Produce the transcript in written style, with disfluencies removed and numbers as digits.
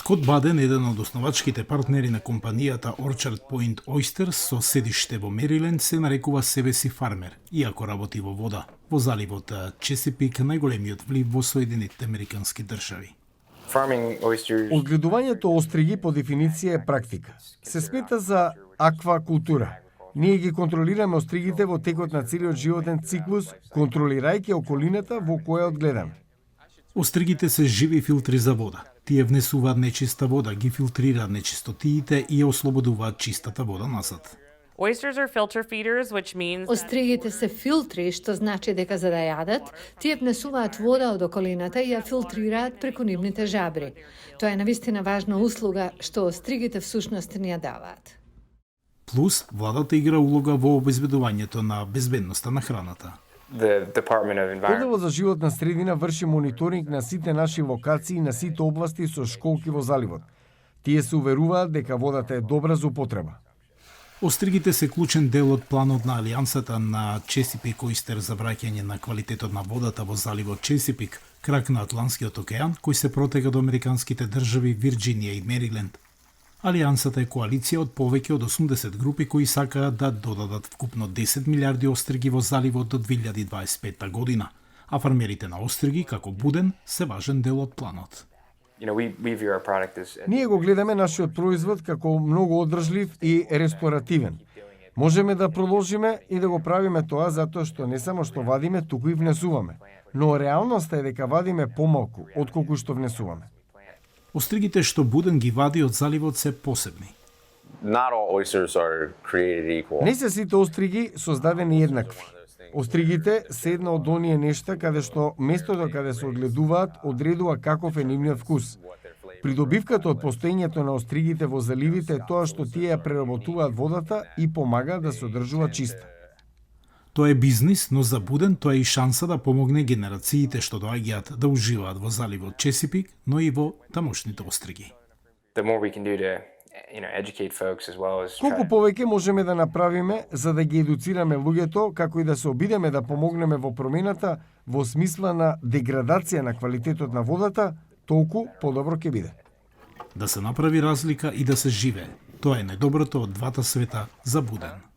Скот Баден, еден од основачките партнери на компанијата Orchard Point Oysters со седиште во Мериленд, се нарекува себе си фармер, иако работи во вода. Во заливот Чесипик, најголемиот влив во Соединетите Американски држави. Одгледувањето остриги по дефиниција е практика. Се смета за аквакултура. Ние ги контролираме остригите во текот на целиот животен циклус, контролирајќи околината во која одгледаме. Остригите се живи филтри за вода. Тие внесуваат нечиста вода, ги филтрираат нечистотиите и ја ослободуваат чистата вода назад. Остригите се филтри, што значи дека за да јадат, тие внесуваат вода од околината и ја филтрираат преку нивните жабри. Тоа е навистина важна услуга што остригите всушност ни ја даваат. Плюс, владата игра улога во обезбедувањето на безбедноста на храната. Одделот за животна средина врши мониторинг на сите наши локации на сите области со школки во заливот. Тие се уверуваат дека водата е добра за употреба. Остригите се клучен дел од планот на Алијансата на Chesapeake Oyster за враќање на квалитетот на водата во заливот Chesapeake, крак на Атлантскиот океан, кој се протега до американските држави Вирџинија и Мериленд. Алијансата е коалиција од повеќе од 80 групи кои сакаат да додадат вкупно 10 милиарди остриги во заливот до 2025 година, а фармерите на остриги, како Буден, се важен дел од планот. Ние го гледаме нашиот производ како многу одржлив и ресторативен. Можеме да продолжиме и да го правиме тоа затоа што не само што вадиме, туку и внесуваме. Но реалноста е дека вадиме помалку отколку што внесуваме. Остригите што Буден ги вади од заливот се посебни. Не се сите остриги создадени еднакви. Остригите се една од оние нешта каде што местото каде се одгледуваат одредува каков е нивниот вкус. Придобивката од постоењето на остригите во заливите е тоа што тие ја преработуваат водата и помагаат да се одржува чиста. Тоа е бизнис, но за Буден тоа е и шанса да помогне генерациите што доаѓаат да уживаат во заливот Чесипик, но и во тамошните остриги. Колку повеќе можеме да направиме за да ги едуцираме луѓето, како и да се обидеме да помогнеме во промената во смисла на деградација на квалитетот на водата, толку подобро ќе биде. Да се направи разлика и да се живее. Тоа е најдоброто од двата света за Буден.